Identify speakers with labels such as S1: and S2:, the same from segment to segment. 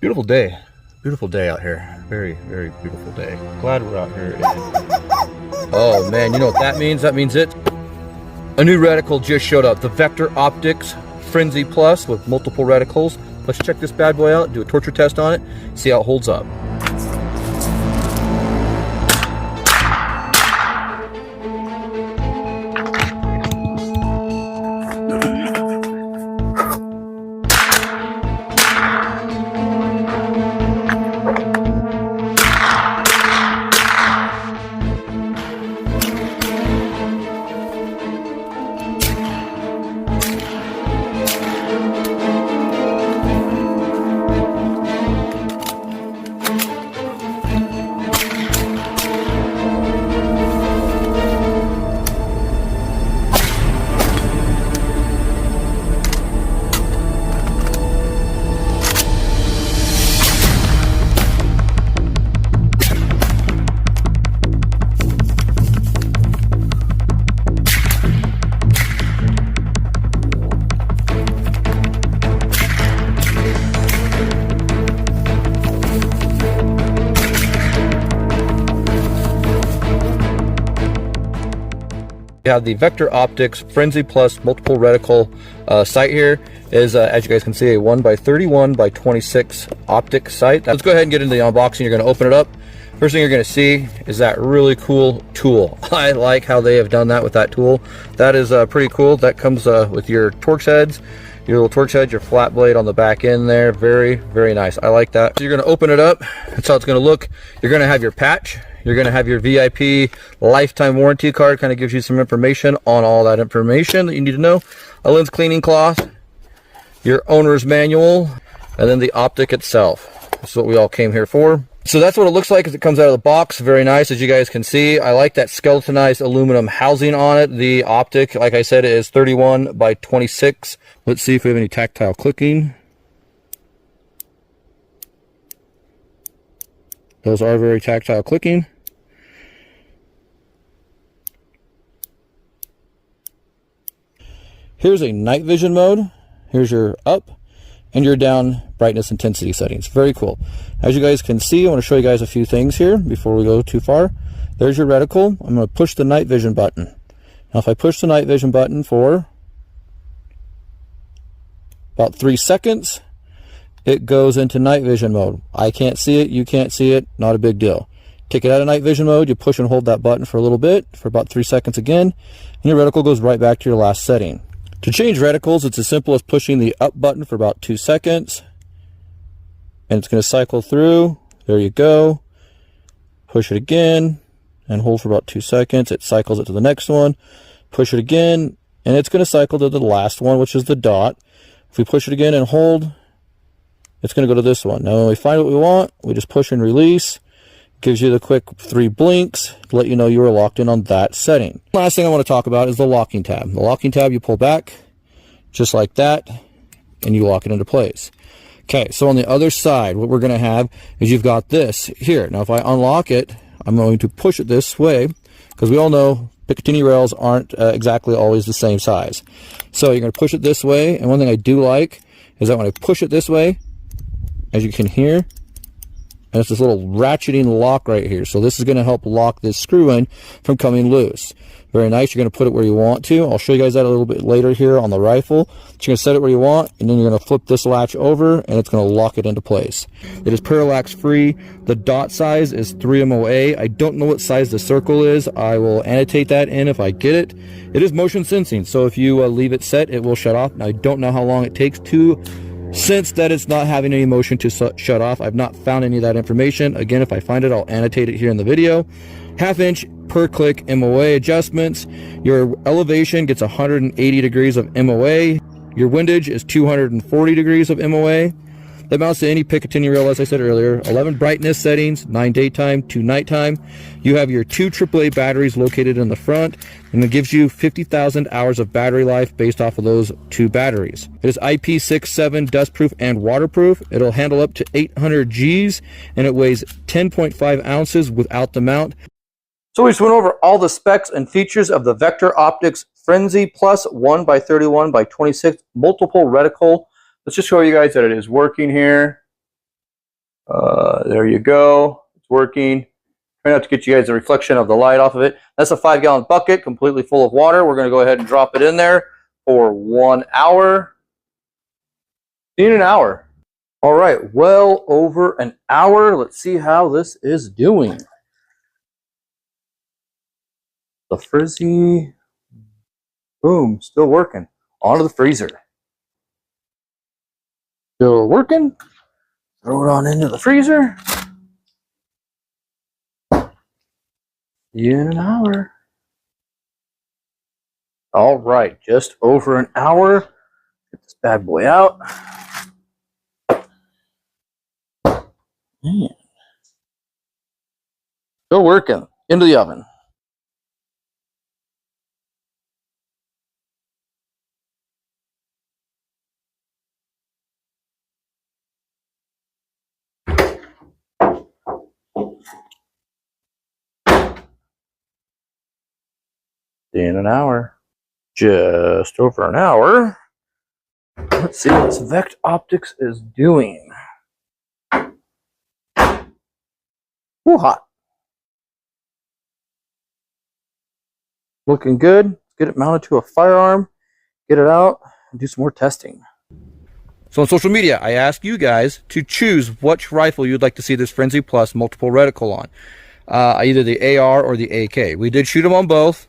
S1: Beautiful day. Beautiful day out here. Very, very beautiful day. Glad we're out here. Oh man, you know what that means? That means a new reticle just showed up. The Vector Optics Frenzy Plus with multiple reticles. Let's check this bad boy out, do a torture test on it, see how it holds up. We have the Vector Optics Frenzy Plus multiple reticle sight here. Is as you guys can see, a 1x31x26 optic sight. Now, let's go ahead and get into the unboxing. You're going to open it up. First thing you're going to see is that really cool tool. I like how they have done that with that tool. That is pretty cool. That comes with your Torx heads, your little Torx head, your flat blade on the back end there. Very, very nice. I like that. So you're going to open it up. That's how it's going to look. You're going to have your patch. You're going to have your VIP lifetime warranty card. Kind of gives you some information on all that information that you need to know. A lens cleaning cloth, your owner's manual, and then the optic itself. This is what we all came here for. So that's what it looks like as it comes out of the box. Very nice, as you guys can see. I like that skeletonized aluminum housing on it. The optic, like I said, is 31x26. Let's see if we have any tactile clicking. Those are very tactile clicking. Here's a night vision mode. Here's your up and your down brightness intensity settings. Very cool. As you guys can see, I want to show you guys a few things here before we go too far. There's your reticle. I'm going to push the night vision button. Now if I push the night vision button for about 3 seconds, it goes into night vision mode. I can't see it, you can't see it, not a big deal. Take it out of night vision mode, you push and hold that button for a little bit, for about 3 seconds again, and your reticle goes right back to your last setting. To change reticles, it's as simple as pushing the up button for about 2 seconds, and it's going to cycle through. There you go. Push it again, and hold for about 2 seconds. It cycles it to the next one. Push it again, and it's going to cycle to the last one, which is the dot. If we push it again and hold, it's going to go to this one. Now when we find what we want, we just push and release. Gives you the quick 3 blinks to let you know you are locked in on that setting. Last thing I want to talk about is the locking tab. The locking tab, you pull back just like that, and you lock it into place. Okay, so on the other side, what we're going to have is you've got this here. Now if I unlock it, I'm going to push it this way, because we all know Picatinny rails aren't exactly always the same size. So you're going to push it this way, and one thing I do like is that when I push it this way, as you can hear, and it's this little ratcheting lock right here. So this is going to help lock this screw in from coming loose. Very nice. You're going to put it where you want to. I'll show you guys that a little bit later here on the rifle. You're going to set it where you want, and then you're going to flip this latch over, and it's going to lock it into place. It is parallax free. The dot size is 3 MOA. I don't know what size the circle is. I will annotate that in if I get it. It is motion sensing, so if you leave it set, it will shut off. Now, I don't know how long it takes to sense that it's not having any motion to shut off. I've not found any of that information. Again, if I find it, I'll annotate it here in the video. 1/2 inch per click MOA adjustments. Your elevation gets 180 degrees of MOA. Your windage is 240 degrees of MOA. That mounts to any Picatinny rail, as I said earlier. 11 brightness settings, 9 daytime, 2 nighttime. You have your 2 AAA batteries located in the front, and it gives you 50,000 hours of battery life based off of those 2 batteries. It is IP67 dustproof and waterproof. It'll handle up to 800 Gs, and it weighs 10.5 ounces without the mount. So we just went over all the specs and features of the Vector Optics Frenzy Plus 1x31x26 multiple reticle. Let's just show you guys that it is working here. There you go. It's working. Try not to get you guys a reflection of the light off of it. That's a 5-gallon bucket completely full of water. We're going to go ahead and drop it in there for 1 hour. In an hour. All right, well over an hour. Let's see how this is doing. The frizzy, boom, still working. Onto the freezer. Still working. Throw it on into the freezer. In an hour. All right, just over an hour. Get this bad boy out. Man. Still working. Into the oven. In an hour. Just over an hour. Let's see what this Vect Optics is doing. Ooh, hot. Looking good. Let's get it mounted to a firearm, get it out, and do some more testing. So on social media, I asked you guys to choose which rifle you'd like to see this Frenzy Plus multiple reticle on. Either the AR or the AK. We did shoot them on both,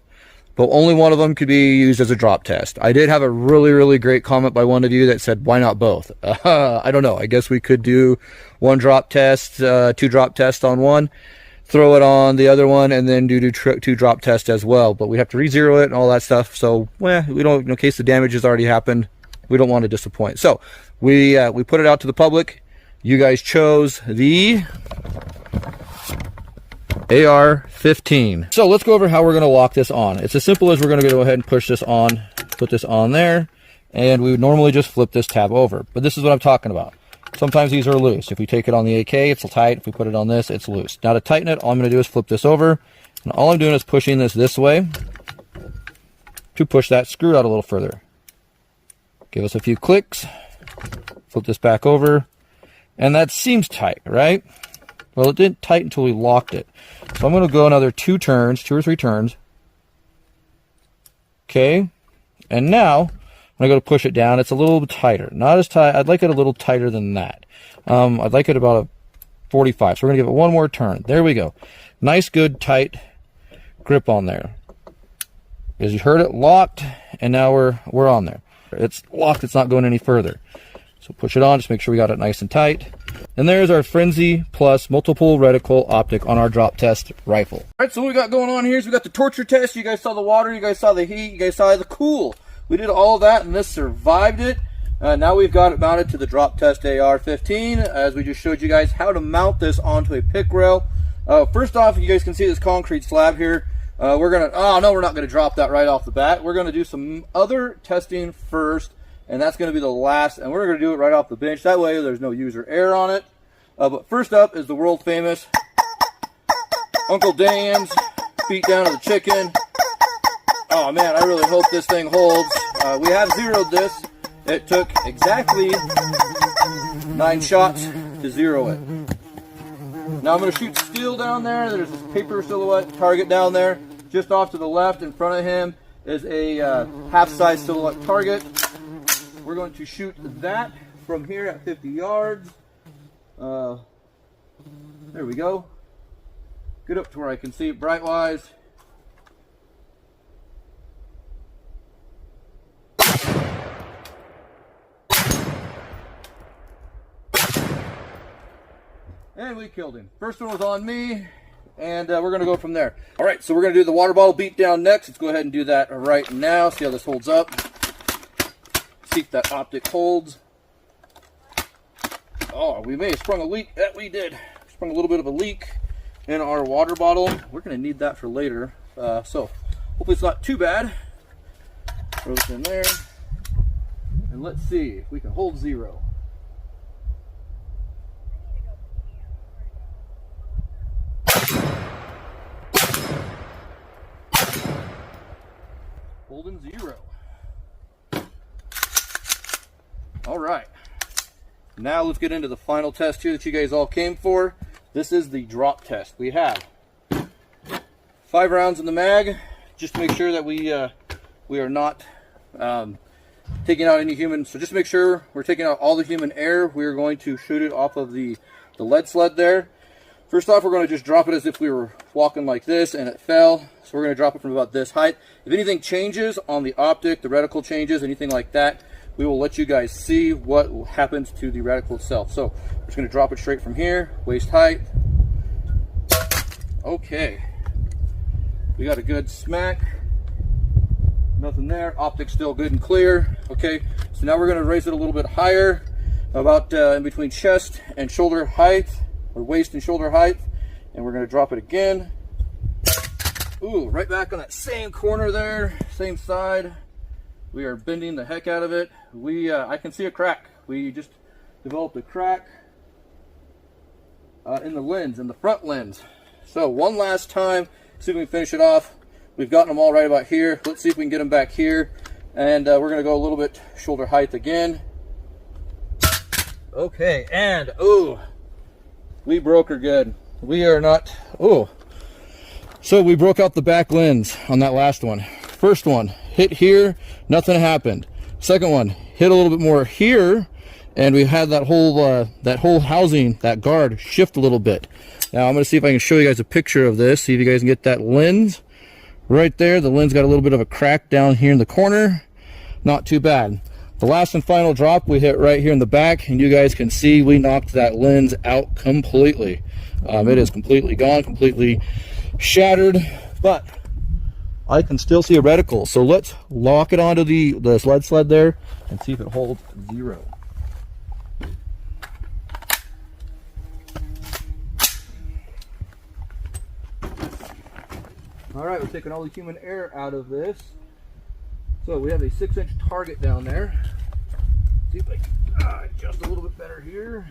S1: but only one of them could be used as a drop test. I did have a really, really great comment by one of you that said, why not both? I don't know. I guess we could do one drop test, 2 drop tests on one, throw it on the other one, and then do 2 drop tests as well. But we have to re-zero it and all that stuff. So, well, we don't, in case the damage has already happened, we don't want to disappoint. So we put it out to the public. You guys chose the AR-15. So let's go over how we're going to lock this on. It's as simple as we're going to go ahead and push this on, put this on there, and we would normally just flip this tab over. But this is what I'm talking about. Sometimes these are loose. If we take it on the AK, it's tight. If we put it on this, it's loose. Now to tighten it, all I'm going to do is flip this over. And all I'm doing is pushing this way to push that screw out a little further. Give us a few clicks. Flip this back over. And that seems tight, right? Well, it didn't tighten until we locked it. So I'm going to go another 2 or 3 turns. Okay. And now, when I go to push it down, it's a little bit tighter. Not as tight. I'd like it a little tighter than that. I'd like it about a 45. So we're going to give it one more turn. There we go. Nice, good, tight grip on there. As you heard it, locked, and now we're on there. It's locked. It's not going any further. So push it on. Just make sure we got it nice and tight. And there's our Frenzy Plus multiple reticle optic on our drop test rifle. All right, so what we got going on here is we got the torture test. You guys saw the water. You guys saw the heat. You guys saw the cool. We did all of that, and this survived it. Now we've got it mounted to the drop test AR-15, as we just showed you guys how to mount this onto a pick rail. First off, you guys can see this concrete slab here. We're not gonna drop that right off the bat. We're gonna do some other testing first, and that's gonna be the last, and we're gonna do it right off the bench. That way there's no user error on it. But first up is the world famous Uncle Dan's feet down to the chicken. Oh man, I really hope this thing holds. We have zeroed this. It took exactly 9 shots to zero it. Now I'm going to shoot steel down there. There's this paper silhouette target down there. Just off to the left in front of him is a half-size silhouette target. We're going to shoot that from here at 50 yards. There we go. Get up to where I can see it bright-wise. And we killed him. First one was on me, and we're going to go from there. All right, so we're going to do the water bottle beat down next. Let's go ahead and do that right now. See how this holds up. See if that optic holds. Oh, we may have sprung a leak. Yeah, we did. Sprung a little bit of a leak in our water bottle. We're going to need that for later. So hopefully it's not too bad. Throw this in there. And let's see if we can hold zero. Holding zero. All right. Now let's get into the final test here that you guys all came for. This is the drop test. We have 5 rounds in the mag, just to make sure that we are not taking out any human. So just make sure we're taking out all the human air. We are going to shoot it off of the lead sled there. First off, we're going to just drop it as if we were walking like this and it fell. So we're going to drop it from about this height. If anything changes on the optic, the reticle changes, anything like that, we will let you guys see what happens to the reticle itself. So we're just going to drop it straight from here, waist height. Okay. We got a good smack. Nothing there. Optic's still good and clear. Okay, so now we're going to raise it a little bit higher, about in between chest and shoulder height, or waist and shoulder height, and we're going to drop it again. Ooh, right back on that same corner there, same side. We are bending the heck out of it. I can see a crack. We just developed a crack in the lens, in the front lens. So one last time, see if we can finish it off. We've gotten them all right about here. Let's see if we can get them back here. And we're going to go a little bit shoulder height again. Okay, and ooh, we broke her good. We are not, ooh. So we broke out the back lens on that last one. First one, hit here, nothing happened. Second one, hit a little bit more here, and we had that whole housing, that guard, shift a little bit. Now I'm going to see if I can show you guys a picture of this, see if you guys can get that lens. Right there, the lens got a little bit of a crack down here in the corner. Not too bad. The last and final drop we hit right here in the back, and you guys can see we knocked that lens out completely. It is completely gone, completely shattered, but I can still see a reticle. So let's lock it onto the lead sled there and see if it holds 0. All right, we're taking all the human air out of this. So we have a 6-inch target down there. See if I can adjust a little bit better here.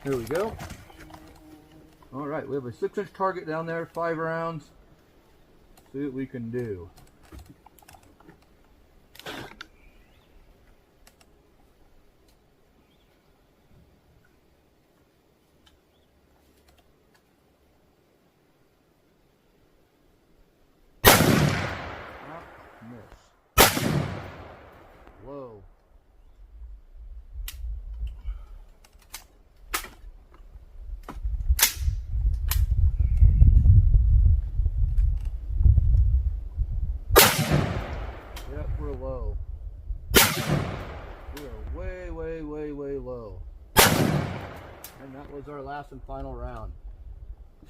S1: There we go. All right, we have a 6-inch target down there, 5 rounds. See what we can do. Miss. Low. Yep, we're low. We are way low. And that was our last and final round.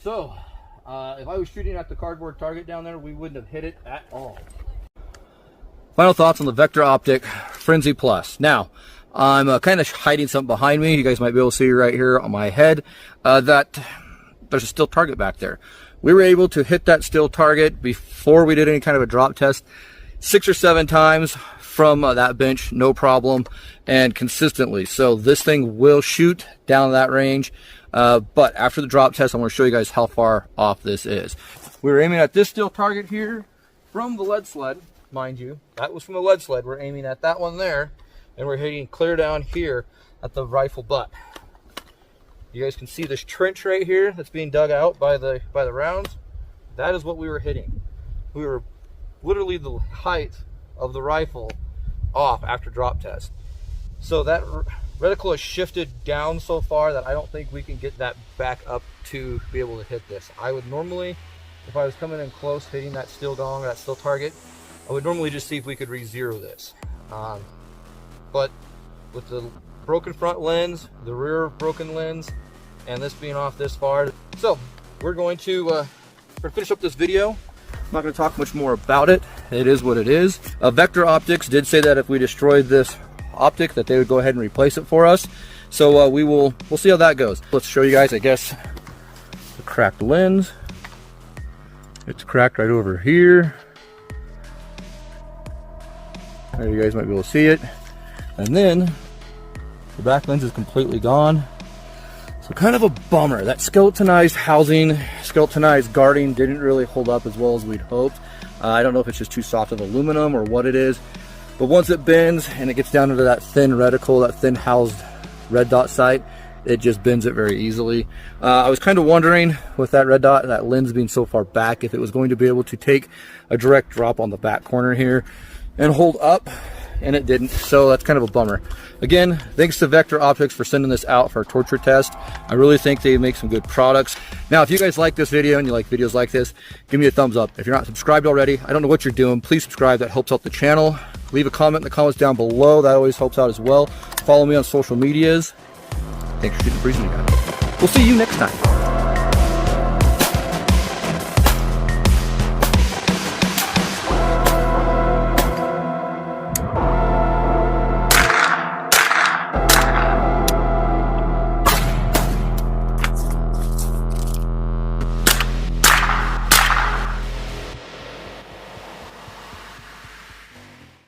S1: So, if I was shooting at the cardboard target down there, we wouldn't have hit it at all. Final thoughts on the Vector Optic Frenzy Plus. Now, I'm kind of hiding something behind me. You guys might be able to see right here on my head that there's a still target back there. We were able to hit that still target before we did any kind of a drop test 6 or 7 times from that bench, no problem, and consistently. So this thing will shoot down that range. But after the drop test, I'm going to show you guys how far off this is. We were aiming at this still target here from the lead sled. Mind you, that was from the lead sled. We're aiming at that one there, and we're hitting clear down here at the rifle butt. You guys can see this trench right here that's being dug out by the rounds. That is what we were hitting. We were literally the height of the rifle off after drop test. So that reticle has shifted down so far that I don't think we can get that back up to be able to hit this. I would normally, if I was coming in close hitting that still gong or that still target, I would normally just see if we could re-zero this. But with the broken front lens, the rear broken lens, and this being off this far. So we're going to finish up this video. I'm not going to talk much more about it. It is what it is. Vector Optics did say that if we destroyed this optic that they would go ahead and replace it for us. So we'll see how that goes. Let's show you guys, I guess, the cracked lens. It's cracked right over here. There, you guys might be able to see it. And then the back lens is completely gone. So kind of a bummer. That skeletonized housing, skeletonized guarding didn't really hold up as well as we'd hoped. I don't know if it's just too soft of aluminum or what it is. But once it bends and it gets down into that thin reticle, that thin housed red dot sight, it just bends it very easily. I was kind of wondering with that red dot, that lens being so far back, if it was going to be able to take a direct drop on the back corner here and hold up, and it didn't, so that's kind of a bummer. Again, thanks to Vector Optics for sending this out for a torture test. I really think they make some good products. Now, if you guys like this video and you like videos like this, give me a thumbs up. If you're not subscribed already, I don't know what you're doing, please subscribe. That helps out the channel. Leave a comment in the comments down below. That always helps out as well. Follow me on social medias. Thanks for shooting the breeze, guys. We'll see you next time.